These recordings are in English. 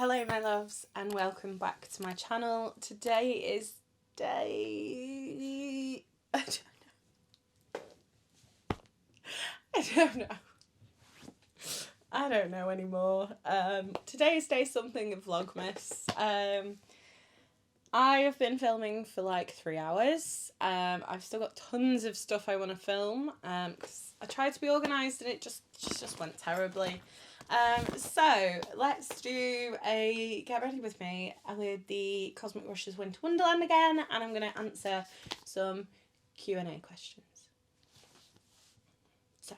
Hello my loves and welcome back to my channel. Today is day... I don't know anymore. Today is day something of Vlogmas. I have been filming for like 3 hours. I've still got tons of stuff I want to film because I tried to be organised and it just went terribly. So let's do a get ready with me with the Cosmic Rush's Winter Wonderland again, and I'm going to answer some Q&A questions. So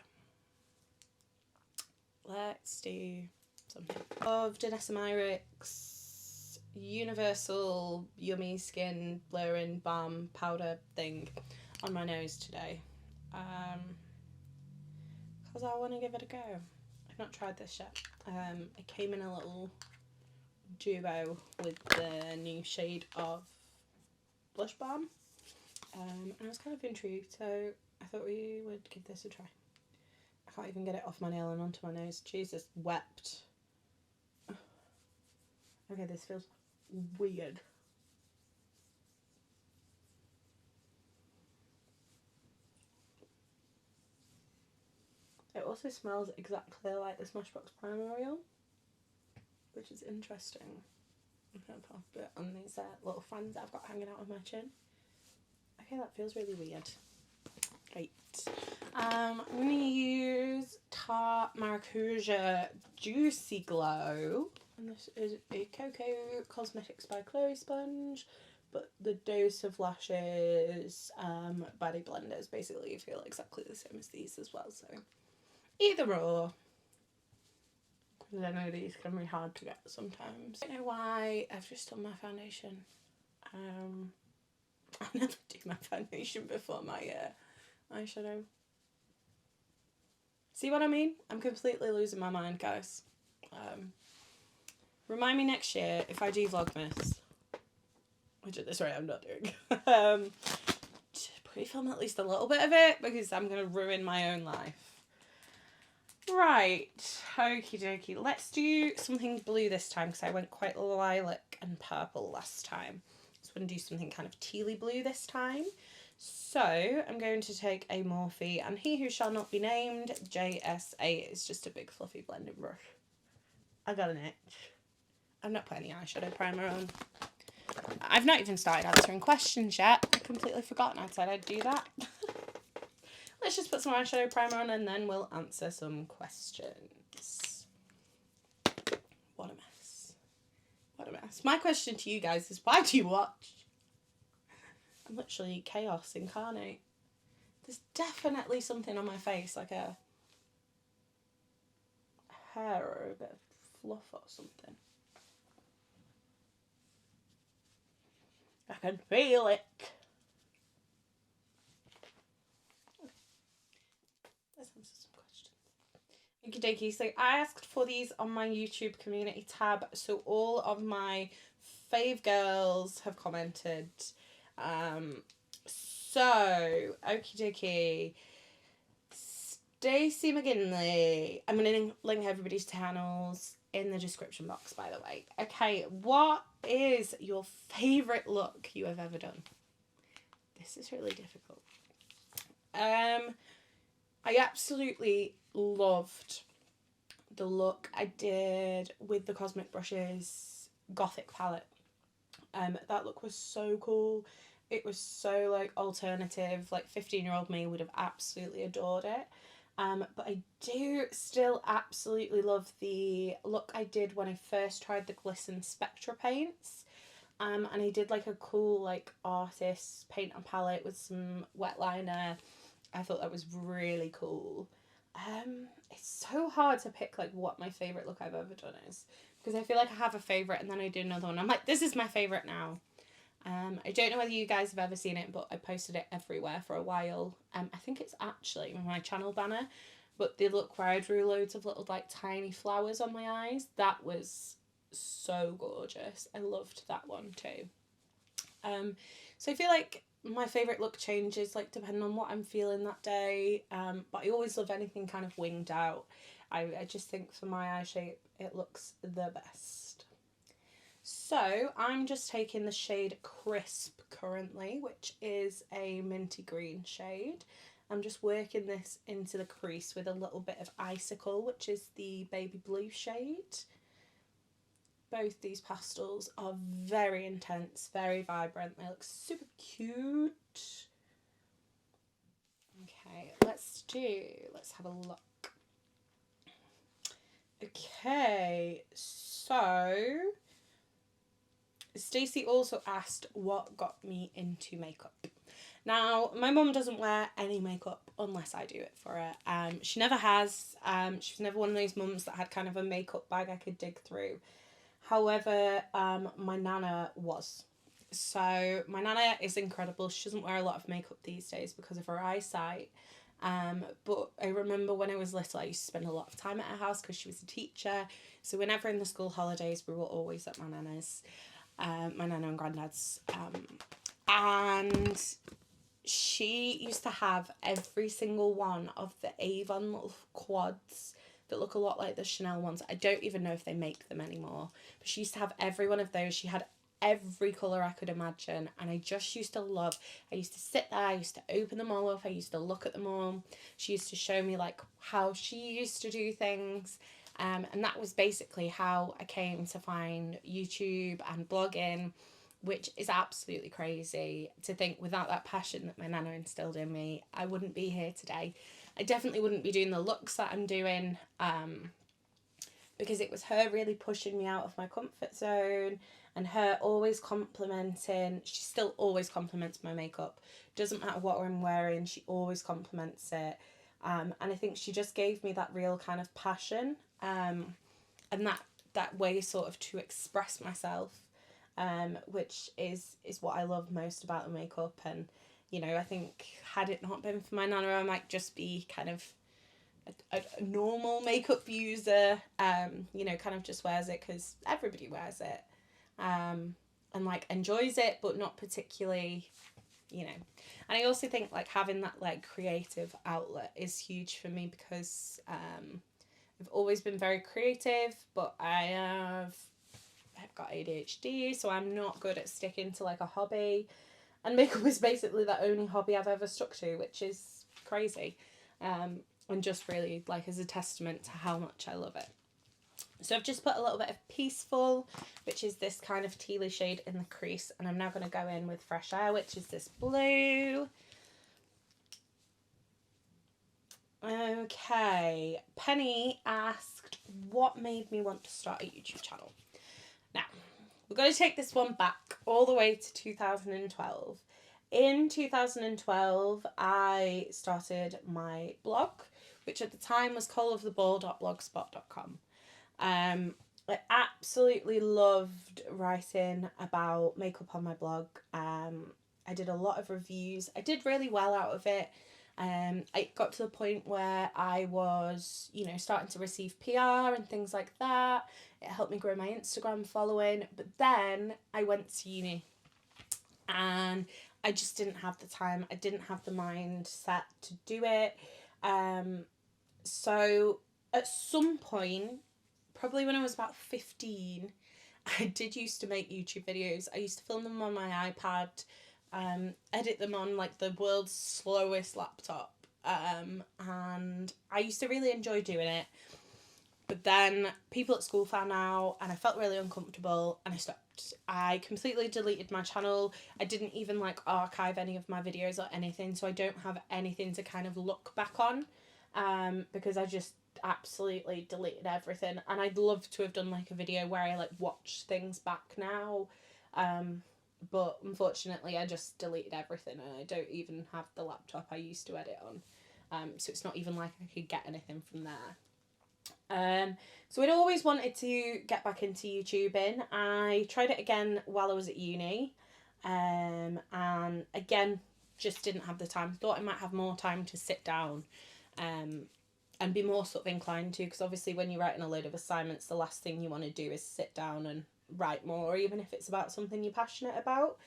let's do something. Of Jordanna Myric's Universal Yummy Skin Blurring Balm Powder thing on my nose today. Because I want to give it a go. I've not tried this yet. It came in a little duo with the new shade of blush balm, and I was kind of intrigued, so I thought we would give this a try. I can't even get it off my nail and onto my nose. Jesus, wept. Okay, this feels weird. It also smells exactly like the Smashbox Primer Oil, which is interesting. I'm going to put a bit on these little fans that I've got hanging out on my chin. Okay, that feels really weird. Right. I'm going to use Tarte Juicy Glow. And this is a Cocoa Cosmetics by Chloe sponge. But the dose of lashes, body blenders basically feel exactly the same as these as well, so either or. Because I know these can be hard to get sometimes. I don't know why I've just done my foundation. I never do my foundation before my eyeshadow. See what I mean? I'm completely losing my mind, guys. Remind me next year if I do Vlogmas, which at this rate I'm not doing, to pre-film at least a little bit of it because I'm going to ruin my own life. Right, okie dokie. Let's do something blue this time because I went quite lilac and purple last time. So I'm going to do something kind of tealy blue this time. So I'm going to take a Morphe and He Who Shall Not Be Named JS8. It's just a big fluffy blending brush. I got an itch. I've not put any eyeshadow primer on. I've not even started answering questions yet. I completely forgotten I said I'd do that. Let's just put some eyeshadow primer on and then we'll answer some questions. What a mess. What a mess. My question to you guys is, why do you watch? I'm literally chaos incarnate. There's definitely something on my face, like a hair or a bit of fluff or something. I can feel it. Let's answer some questions. Okie dokie. So I asked for these on my YouTube community tab. So all of my fave girls have commented. So okie dokie. Stacey Mcginlay. I'm going to link everybody's channels in the description box, by the way. Okay, what is your favourite look you have ever done? This is really difficult. I absolutely loved the look I did with the Cosmic Brushes Gothic palette. That look was so cool. It was so like alternative. Like 15-year-old me would have absolutely adored it. But I do still absolutely love the look I did when I first tried the Glisten Spectra paints. And I did like a cool like artist paint and palette with some wet liner. I thought that was really cool. It's so hard to pick like what my favourite look I've ever done is, because I feel like I have a favourite and then I do another one. I'm like, this is my favourite now. I don't know whether you guys have ever seen it, but I posted it everywhere for a while. I think it's actually my channel banner, but the look where I drew loads of little like tiny flowers on my eyes, that was so gorgeous. I loved that one too. So I feel like my favourite look changes like depending on what I'm feeling that day, but I always love anything kind of winged out. I just think for my eye shape it looks the best. So I'm just taking the shade Crisp currently, which is a minty green shade. I'm just working this into the crease with a little bit of Icicle, which is the baby blue shade. Both these pastels are very intense, very vibrant. They look super cute. Okay, let's have a look. Okay, so Stacey also asked what got me into makeup. Now, my mum doesn't wear any makeup unless I do it for her. She never has. She's never one of those mums that had kind of a makeup bag I could dig through. However, my nana was. So my nana is incredible. She doesn't wear a lot of makeup these days because of her eyesight. But I remember when I was little, I used to spend a lot of time at her house because she was a teacher. So whenever in the school holidays, we were always at my nana's, my nana and granddad's. And she used to have every single one of the Avon little quads that look a lot like the Chanel ones. I don't even know if they make them anymore. But she used to have every one of those. She had every colour I could imagine, and I just used to love. I used to sit there, I used to open them all up, I used to look at them all. She used to show me like how she used to do things, and that was basically how I came to find YouTube and blogging, which is absolutely crazy to think without that passion that my nana instilled in me, I wouldn't be here today. I definitely wouldn't be doing the looks that I'm doing, because it was her really pushing me out of my comfort zone, and her always complimenting. She still always compliments my makeup. Doesn't matter what I'm wearing, she always compliments it. And I think she just gave me that real kind of passion, and that way sort of to express myself, which is what I love most about the makeup. And, you know, I think had it not been for my nana, I might just be kind of a normal makeup user, you know, kind of just wears it because everybody wears it, and like enjoys it, but not particularly, you know. And I also think like having that like creative outlet is huge for me because I've always been very creative, but I've got ADHD, so I'm not good at sticking to like a hobby, and makeup is basically the only hobby I've ever stuck to, which is crazy, and just really like is a testament to how much I love it. So I've just put a little bit of Peaceful, which is this kind of tealy shade, in the crease, and I'm now going to go in with Fresh Air, which is this blue. Okay, Penny asked what made me want to start a YouTube channel. Now, we're going to take this one back all the way to 2012. In 2012, I started my blog, which at the time was coleoftheball.blogspot.com. I absolutely loved writing about makeup on my blog. I did a lot of reviews. I did really well out of it. I got to the point where I was, you know, starting to receive PR and things like that. It helped me grow my Instagram following. But then I went to uni and I just didn't have the time. I didn't have the mindset to do it. So at some point, probably when I was about 15, I did used to make YouTube videos. I used to film them on my iPad, edit them on like the world's slowest laptop, and I used to really enjoy doing it. But then people at school found out and I felt really uncomfortable and I stopped. I completely deleted my channel. I didn't even like archive any of my videos or anything, so I don't have anything to kind of look back on, because I just absolutely deleted everything. And I'd love to have done like a video where I like watch things back now, but unfortunately I just deleted everything and I don't even have the laptop I used to edit on, so it's not even like I could get anything from there. So I'd always wanted to get back into YouTubing. I tried it again while I was at uni, and again just didn't have the time. Thought I might have more time to sit down, and be more sort of inclined to, because obviously when you're writing a load of assignments, the last thing you want to do is sit down and write more, even if it's about something you're passionate about.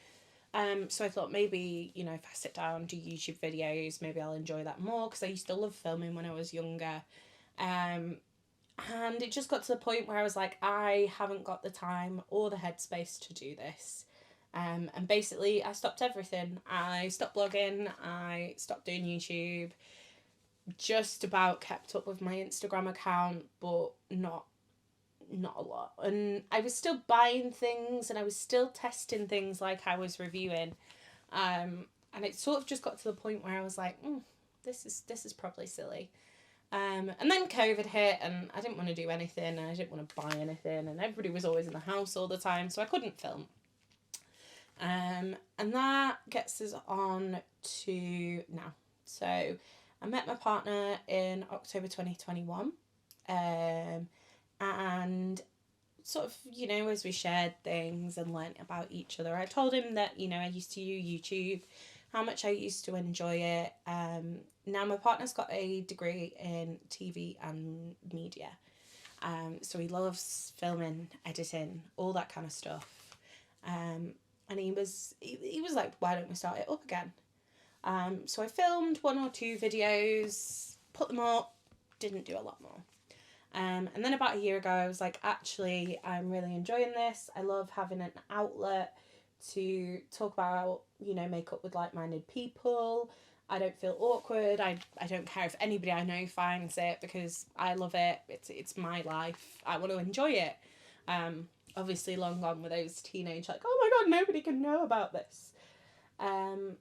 So I thought maybe, you know, if I sit down and do YouTube videos, maybe I'll enjoy that more, because I used to love filming when I was younger. And it just got to the point where I was like, I haven't got the time or the headspace to do this. And basically I stopped everything. I stopped blogging, I stopped doing YouTube, just about kept up with my Instagram account, but not a lot. And I was still buying things and I was still testing things like I was reviewing. And it sort of just got to the point where I was like, this is probably silly. And then COVID hit and I didn't want to do anything and I didn't want to buy anything and everybody was always in the house all the time, so I couldn't film. And that gets us on to now. So I met my partner in October 2021. And sort of, you know, as we shared things and learnt about each other, I told him that, you know, I used to use YouTube, how much I used to enjoy it. Now my partner's got a degree in TV and media. So he loves filming, editing, all that kind of stuff. And he was like, why don't we start it up again? So I filmed 1 or 2 videos, put them up, didn't do a lot more. And then about a year ago, I was like, actually, I'm really enjoying this. I love having an outlet to talk about, you know, makeup with like-minded people. I don't feel awkward. I don't care if anybody I know finds it because I love it. It's my life. I want to enjoy it. Obviously long gone with those teenage, like, oh my God, nobody can know about this. And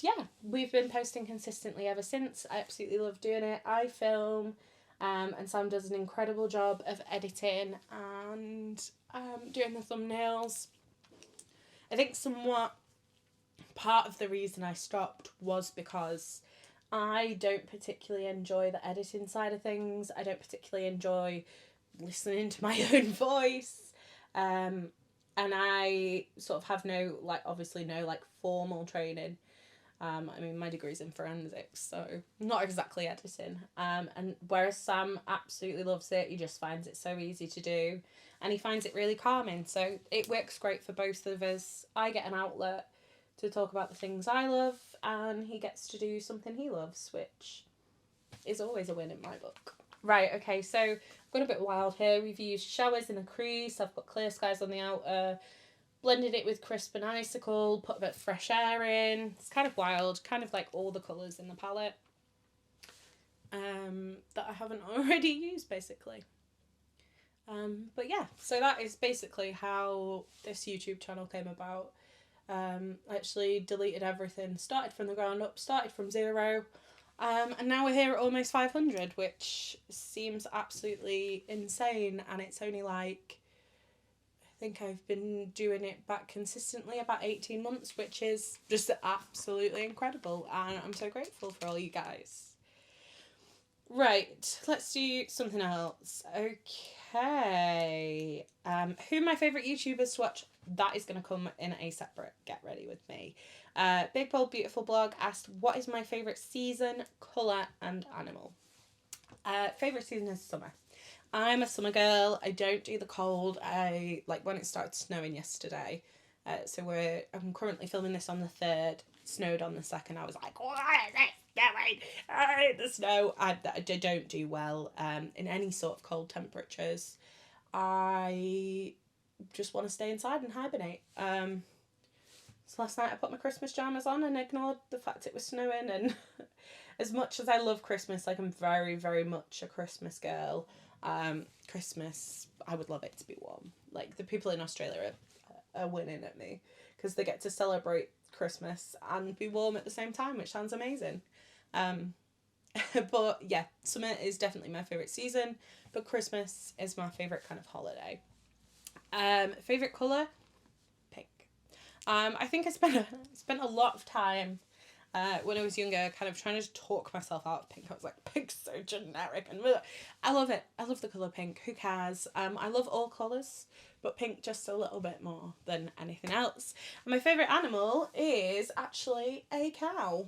yeah, we've been posting consistently ever since. I absolutely love doing it. I film. And Sam does an incredible job of editing and doing the thumbnails. I think somewhat part of the reason I stopped was because I don't particularly enjoy the editing side of things. I don't particularly enjoy listening to my own voice. And I sort of have no formal training. I mean, my degree's in forensics, so not exactly editing. And whereas Sam absolutely loves it, he just finds it so easy to do, and he finds it really calming. So it works great for both of us. I get an outlet to talk about the things I love, and he gets to do something he loves, which is always a win in my book. Right, okay, so I've got a bit wild here. We've used showers in a crease. I've got clear skies on the outer. Blended it with crisp and icicle, put a bit of fresh air in. It's kind of wild, kind of like all the colours in the palette that I haven't already used, basically. But yeah, so that is basically how this YouTube channel came about. I actually deleted everything, started from the ground up, started from 0. And now we're here at almost 500, which seems absolutely insane, and it's only like, I think I've been doing it back consistently about 18 months, which is just absolutely incredible, and I'm so grateful for all you guys. Right, let's do something else. Okay, who are my favourite YouTubers to watch? That is going to come in a separate Get Ready With Me. Big Bold Beautiful Blog asked, what is my favourite season, colour and animal? Favourite season is summer. I'm a summer girl. I don't do the cold. I like when it started snowing yesterday. So I'm currently filming this on the 3rd. It snowed on the 2nd. I was like, what is it snowing? I hate the snow. I don't do well in any sort of cold temperatures. I just want to stay inside and hibernate. So last night I put my Christmas pyjamas on and ignored the fact it was snowing. And as much as I love Christmas, like I'm very, very much a Christmas girl. Christmas, I would love it to be warm. Like the people in Australia are winning at me because they get to celebrate Christmas and be warm at the same time, which sounds amazing. But yeah, summer is definitely my favourite season, but Christmas is my favourite kind of holiday. Favourite colour? Pink. I think I spent a lot of time when I was younger, kind of trying to talk myself out of pink. I was like, pink's so generic, and I love it. I love the colour pink. Who cares? I love all colours, but pink just a little bit more than anything else. And my favourite animal is actually a cow.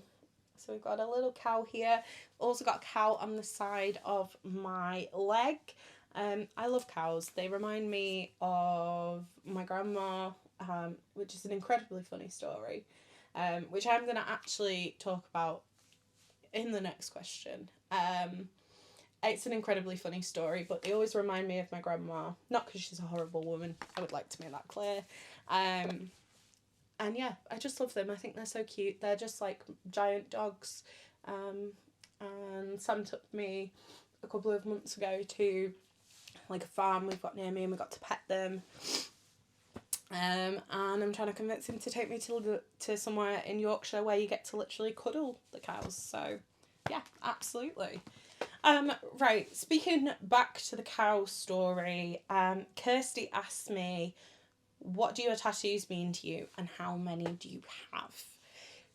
So we've got a little cow here. Also got a cow on the side of my leg. I love cows. They remind me of my grandma, which is an incredibly funny story. Which I'm going to actually talk about in the next question. it's an incredibly funny story, but they always remind me of my grandma. Not because she's a horrible woman. I would like to make that clear. And yeah, I just love them. I think they're so cute. They're just like giant dogs. And Sam took me a couple of months ago to like a farm we've got near me, and we got to pet them. And I'm trying to convince him to take me to somewhere in Yorkshire where you get to literally cuddle the cows. So yeah, absolutely. Right, speaking back to the cow story, Kirsty asked me, what do your tattoos mean to you and how many do you have?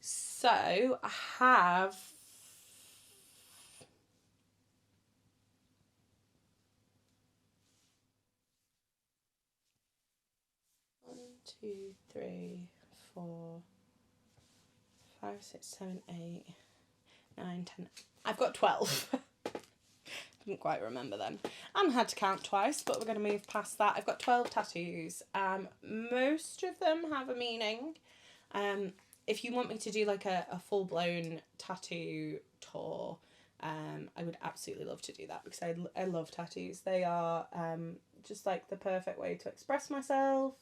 So I have 1, 2, 3, 4, 5, 6, 7, 8, 9, 10. I've got 12. Didn't quite remember them. And had to count twice, but we're going to move past that. I've got 12 tattoos. Most of them have a meaning. If you want me to do like a full-blown tattoo tour, I would absolutely love to do that, because I love tattoos. They are just like the perfect way to express myself.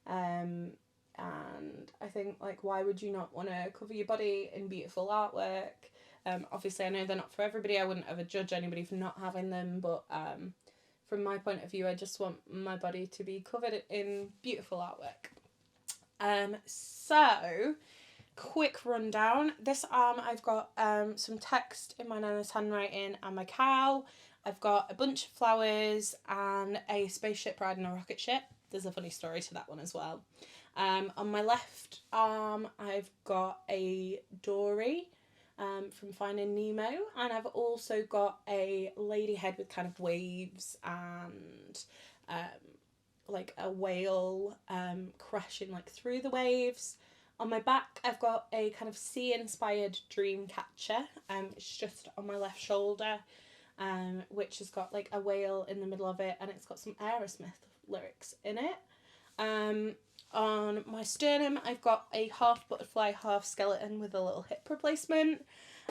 And I think, like, why would you not want to cover your body in beautiful artwork? Obviously I know they're not for everybody. I wouldn't ever judge anybody for not having them, but from my point of view, I just want my body to be covered in beautiful artwork. So quick rundown. This arm I've got some text in my nana's handwriting and my cow. I've got a bunch of flowers and a spaceship riding a rocket ship. There's a funny story to that one as well. On my left arm I've got a dory from Finding Nemo, and I've also got a lady head with kind of waves and like a whale crashing like through the waves. On my back I've got a kind of sea inspired dream catcher. It's just on my left shoulder, which has got like a whale in the middle of it, and it's got some Aerosmith lyrics in it. On my sternum I've got a half butterfly, half skeleton with a little hip replacement.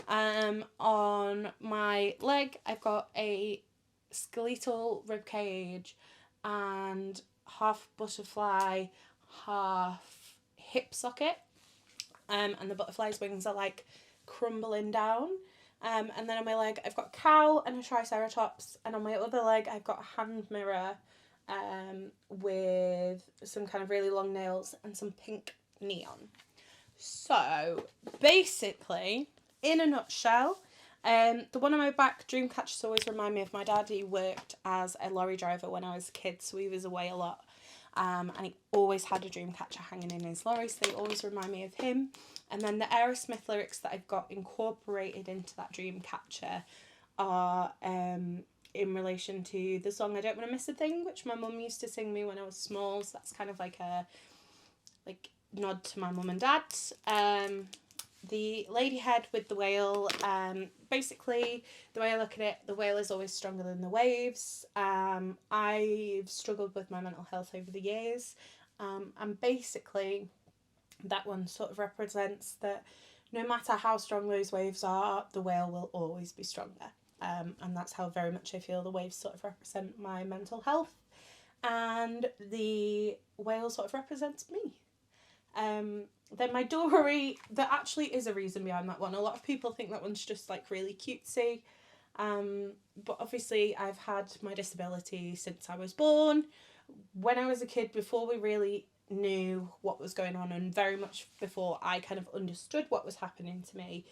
On my leg I've got a skeletal rib cage and half butterfly, half hip socket. And the butterfly's wings are like crumbling down. And then on my leg I've got a cow and a triceratops, and on my other leg I've got a hand mirror with some kind of really long nails and some pink neon. So basically, in a nutshell, the one on my back, dream catchers, always remind me of my dad. He worked as a lorry driver when I was a kid, so he was away a lot, and he always had a dream catcher hanging in his lorry, so they always remind me of him. And then the Aerosmith lyrics that I've got incorporated into that dream catcher are in relation to the song I Don't Want to Miss a Thing, which my mum used to sing me when I was small, so that's kind of like a nod to my mum and dad. The lady head with the whale, basically the way I look at it, the whale is always stronger than the waves. I've struggled with my mental health over the years, and basically that one sort of represents that no matter how strong those waves are, the whale will always be stronger. And that's how very much I feel the waves sort of represent my mental health, and the whale sort of represents me. Then my dory, there actually is a reason behind that one. A lot of people think that one's just like really cutesy, but obviously I've had my disability since I was born. When I was a kid, before we really knew what was going on, and very much before I kind of understood what was happening to me,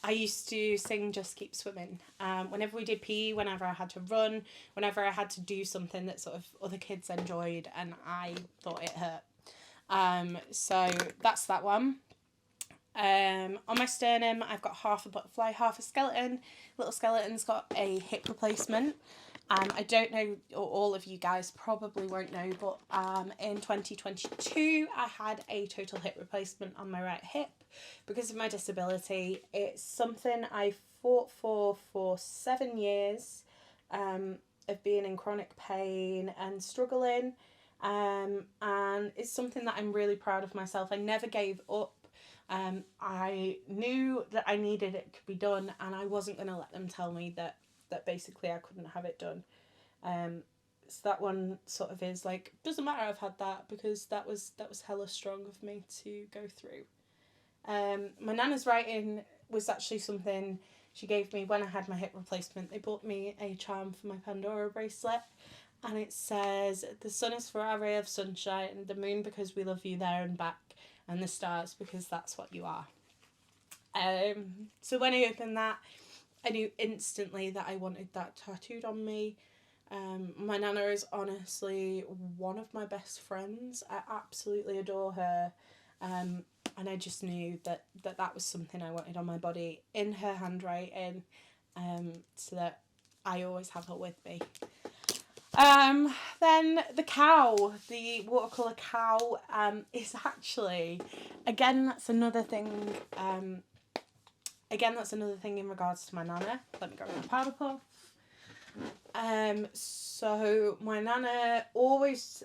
I used to sing Just Keep Swimming. Whenever we did PE, whenever I had to run, whenever I had to do something that sort of other kids enjoyed and I thought it hurt. So that's that one. On my sternum I've got half a butterfly, half a skeleton. Little skeleton's got a hip replacement. I don't know, or all of you guys probably won't know, but in 2022 I had a total hip replacement on my right hip because of my disability. It's something I fought for 7 years of being in chronic pain and struggling, and it's something that I'm really proud of myself. I never gave up. I knew that I needed it to be done, and I wasn't going to let them tell me that basically I couldn't have it done. So that one sort of is like, doesn't matter I've had that, because that was hella strong of me to go through. My nana's writing was actually something she gave me when I had my hip replacement. They bought me a charm for my Pandora bracelet, and it says, "The sun is for our ray of sunshine, and the moon because we love you there and back, and the stars because that's what you are." So when I opened that, I knew instantly that I wanted that tattooed on me. My nana is honestly one of my best friends. I absolutely adore her. And I just knew that was something I wanted on my body in her handwriting, so that I always have her with me. Then the cow, the watercolour cow, is actually, again, that's another thing, in regards to my nana. Let me grab my powder puff. So my nana always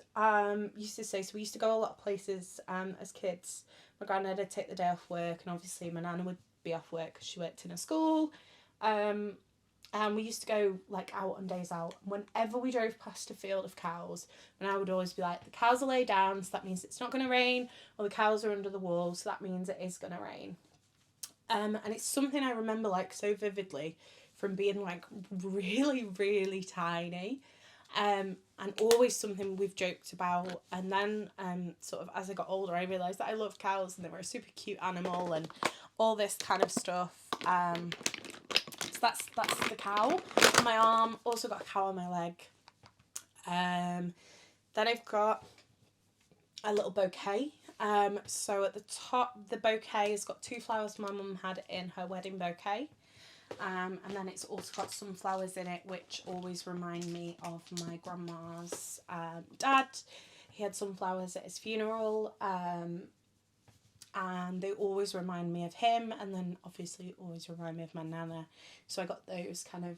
used to say, so we used to go a lot of places as kids. My granddad would take the day off work, and obviously my nana would be off work because she worked in a school. And we used to go like out on days out. Whenever we drove past a field of cows, and I would always be like, the cows are laid down, so that means it's not going to rain, or the cows are under the wall, so that means it is going to rain. And it's something I remember like so vividly from being like really, really tiny. And always something we've joked about. And then sort of as I got older, I realised that I loved cows and they were a super cute animal and all this kind of stuff. So that's the cow on my arm. Also got a cow on my leg. Then I've got a little bouquet. So at the top, the bouquet has got 2 flowers my mum had in her wedding bouquet. And then it's also got some flowers in it which always remind me of my grandma's dad. He had some flowers at his funeral, and they always remind me of him, and then obviously always remind me of my nana. So I got those kind of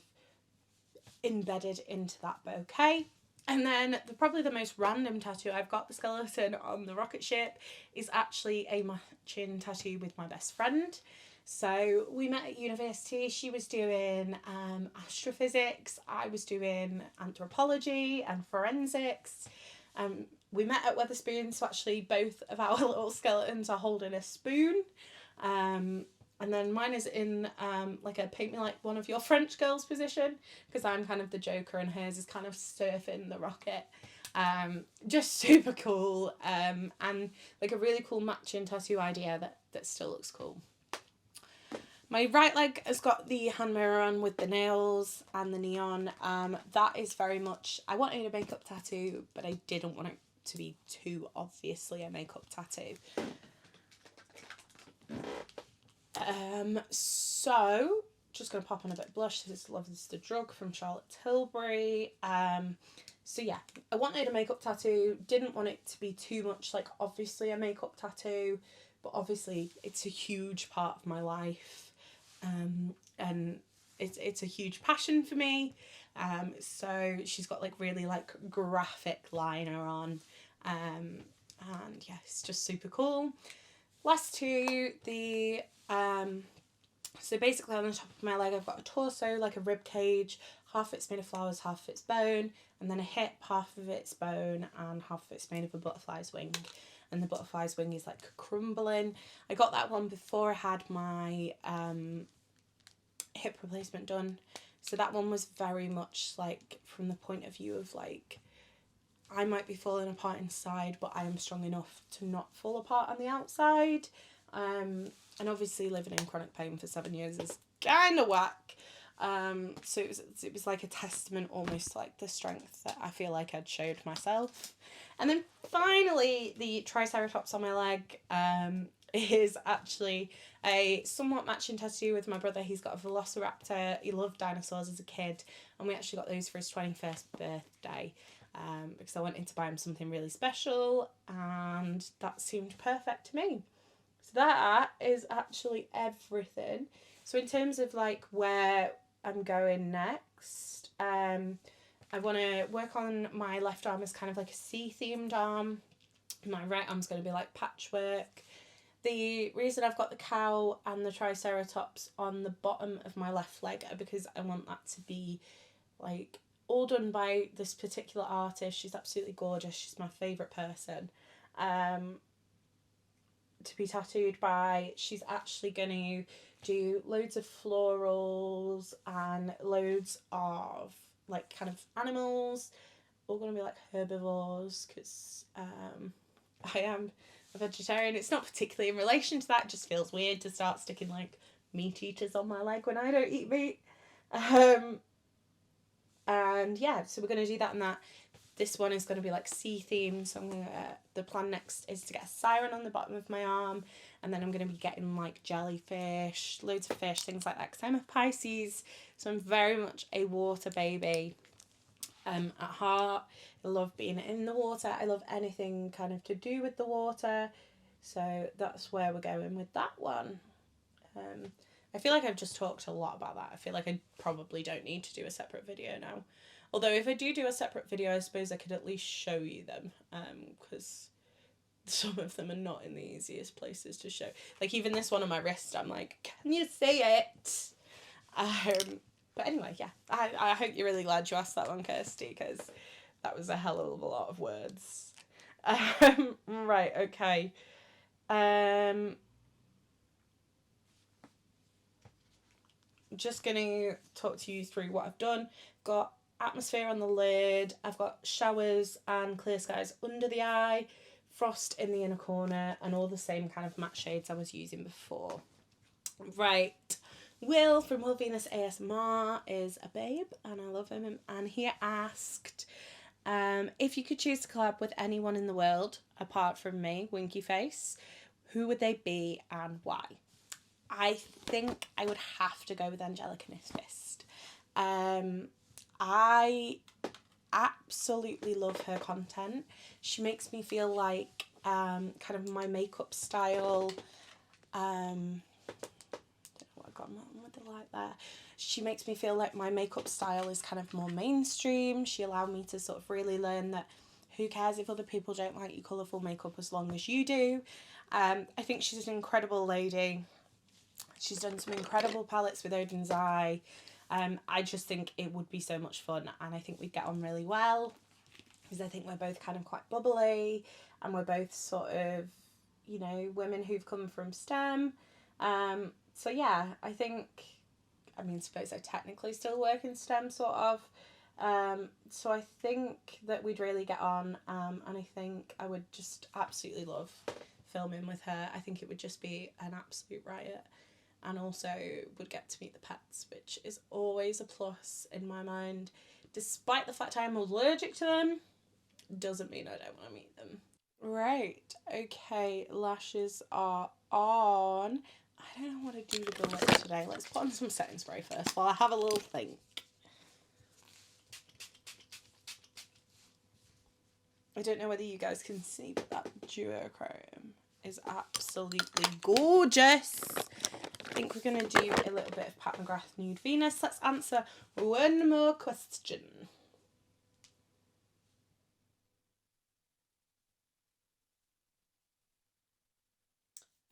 embedded into that bouquet. And then probably the most random tattoo I've got, the skeleton on the rocket ship, is actually a matching tattoo with my best friend. So we met at university. She was doing astrophysics. I was doing anthropology and forensics. We met at Wetherspoon, so actually both of our little skeletons are holding a spoon. And then mine is in like a paint me like one of your French girls position, because I'm kind of the Joker and hers is kind of surfing the rocket. Just super cool, and like a really cool matching tattoo idea that still looks cool. My right leg has got the hand mirror on with the nails and the neon. That is very much, I wanted a makeup tattoo, but I didn't want it to be too obviously a makeup tattoo. So just going to pop on a bit of blush. This is the Drug from Charlotte Tilbury. So yeah, I wanted a makeup tattoo, didn't want it to be too much like obviously a makeup tattoo, but obviously it's a huge part of my life. And it's a huge passion for me. So she's got like really like graphic liner on, and yeah, it's just super cool. Last two, the so basically on the top of my leg I've got a torso, like a rib cage. Half of it's made of flowers, half of it's bone, and then a hip, half of it's bone and half of it's made of a butterfly's wing. And the butterfly's wing is like crumbling. I got that one before I had my hip replacement done. So that one was very much like from the point of view of like, I might be falling apart inside, but I am strong enough to not fall apart on the outside. And obviously living in chronic pain for 7 years is kind of whack. So it was like a testament almost to like the strength that I feel like I'd showed myself. And then finally, the Triceratops on my leg is actually a somewhat matching tattoo with my brother. He's got a velociraptor. He loved dinosaurs as a kid, and we actually got those for his 21st birthday because I wanted to buy him something really special, and that seemed perfect to me. So that is actually everything. So in terms of like where I'm going next, I want to work on my left arm as kind of like a sea themed arm. My right arm's going to be like patchwork. The reason I've got the cow and the Triceratops on the bottom of my left leg are because I want that to be like all done by this particular artist. She's absolutely gorgeous. She's my favourite person to be tattooed by. She's actually going to do loads of florals and loads of like kind of animals, all going to be like herbivores, because I am a vegetarian. It's not particularly in relation to that, it just feels weird to start sticking like meat eaters on my leg when I don't eat meat. And yeah, so we're going to do that and that. This one is going to be like sea themed, so the plan next is to get a siren on the bottom of my arm, and then I'm going to be getting like jellyfish, loads of fish, things like that, because I'm a Pisces, so I'm very much a water baby at heart. I love being in the water. I love anything kind of to do with the water, so that's where we're going with that one. I feel like I've just talked a lot about that. I feel like I probably don't need to do a separate video now. Although if I do a separate video, I suppose I could at least show you them, because some of them are not in the easiest places to show. Like even this one on my wrist, I'm like, can you see it? But anyway, yeah, I hope you're really glad you asked that one, Kirsty, because that was a hell of a lot of words. Right, okay. Just going to talk to you through what I've done. Got atmosphere on the lid. I've got showers and clear skies under the eye, frost in the inner corner, and all the same kind of matte shades I was using before. Right. Will from Will Venus ASMR is a babe, and I love him. And he asked if you could choose to collab with anyone in the world apart from me, Winky Face, who would they be and why? I think I would have to go with Angelica Nisfist. I absolutely love her content. She makes me feel like kind of my makeup style. I don't know what I got on with the light there. She makes me feel like my makeup style is kind of more mainstream. She allowed me to sort of really learn that who cares if other people don't like your colourful makeup as long as you do. I think she's an incredible lady. She's done some incredible palettes with Odin's Eye. I just think it would be so much fun, and I think we'd get on really well, because I think we're both kind of quite bubbly, and we're both sort of, you know, women who've come from STEM. So yeah, I think, I mean, suppose I technically still work in STEM, sort of. So I think that we'd really get on, and I think I would just absolutely love filming with her. I think it would just be an absolute riot. And also would get to meet the pets, which is always a plus in my mind. Despite the fact I'm allergic to them, doesn't mean I don't want to meet them. Right, okay, lashes are on. I don't know what to do with the lips today. Let's put on some setting spray first while I have a little think. I don't know whether you guys can see, but that duochrome is absolutely gorgeous. I think we're going to do a little bit of Pat McGrath Nude Venus. Let's answer one more question.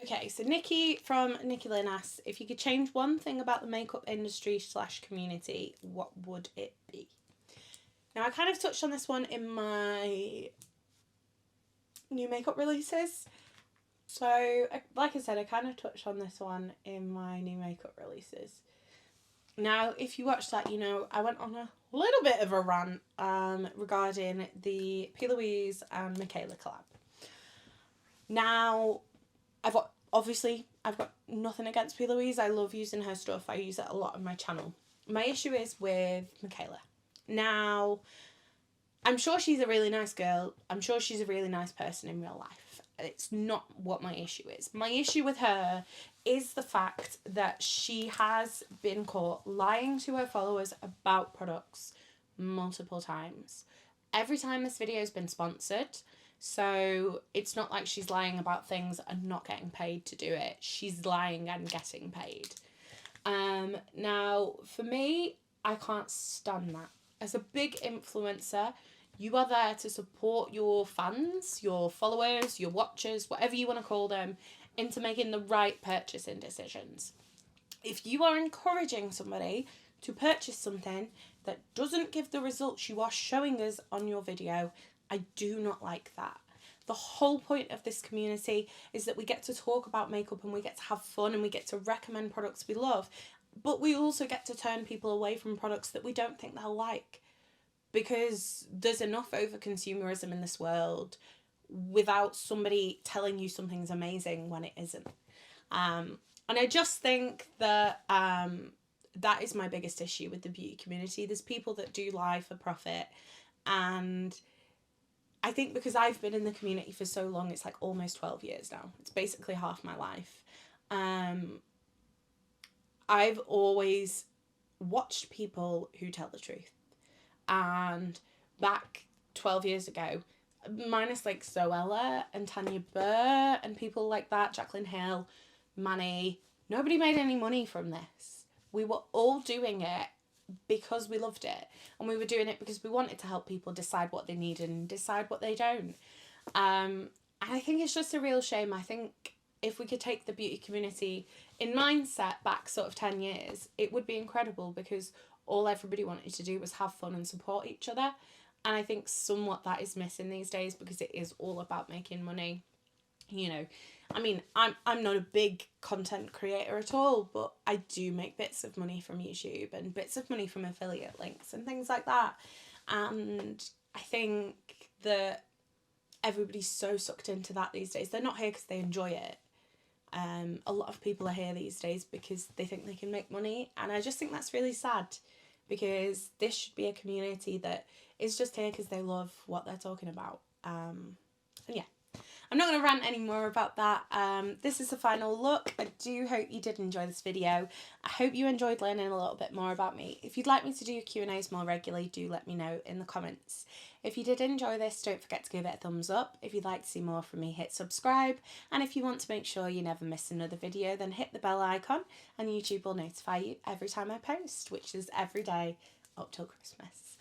Okay, so Nikki from Nikki Lynn asks, if you could change one thing about the makeup industry / community, what would it be? Now, I kind of touched on this one in my new makeup releases. So, like I said, I kind of touched on this one in my new makeup releases. Now, if you watched that, you know, I went on a little bit of a rant regarding the P. Louise and Michaela collab. Now, I've got nothing against P. Louise. I love using her stuff. I use it a lot on my channel. My issue is with Michaela. Now, I'm sure she's a really nice girl. I'm sure she's a really nice person in real life. It's not what my issue is. My issue with her is the fact that she has been caught lying to her followers about products multiple times. Every time this video has been sponsored, so it's not like she's lying about things and not getting paid to do it. She's lying and getting paid. Now, for me, I can't stand that. As a big influencer, you are there to support your fans, your followers, your watchers, whatever you want to call them, into making the right purchasing decisions. If you are encouraging somebody to purchase something that doesn't give the results you are showing us on your video, I do not like that. The whole point of this community is that we get to talk about makeup and we get to have fun and we get to recommend products we love, but we also get to turn people away from products that we don't think they'll like, because there's enough over-consumerism in this world without somebody telling you something's amazing when it isn't. And I just think that that is my biggest issue with the beauty community. There's people that do lie for profit, and I think because I've been in the community for so long, it's like almost 12 years now. It's basically half my life. I've always watched people who tell the truth. And back 12 years ago, minus like Zoella and Tanya Burr and people like that, Jaclyn Hill, Manny, nobody made any money from this. We were all doing it because we loved it, and we were doing it because we wanted to help people decide what they need and decide what they don't. And I think it's just a real shame. I think if we could take the beauty community in mindset back sort of 10 years, it would be incredible, because all everybody wanted to do was have fun and support each other. And I think somewhat that is missing these days, because it is all about making money. You know, I mean, I'm not a big content creator at all, but I do make bits of money from YouTube and bits of money from affiliate links and things like that. And I think that everybody's so sucked into that these days. They're not here because they enjoy it. A lot of people are here these days because they think they can make money, and I just think that's really sad, because this should be a community that is just here because they love what they're talking about. And yeah, I'm not going to rant anymore about that. This is the final look. I do hope you did enjoy this video. I hope you enjoyed learning a little bit more about me. If you'd like me to do Q&As more regularly, do let me know in the comments. If you did enjoy this, don't forget to give it a thumbs up. If you'd like to see more from me, hit subscribe. And if you want to make sure you never miss another video, then hit the bell icon and YouTube will notify you every time I post, which is every day up till Christmas.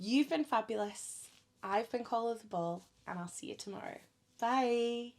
You've been fabulous. I've been Coleoftheball, and I'll see you tomorrow. Bye.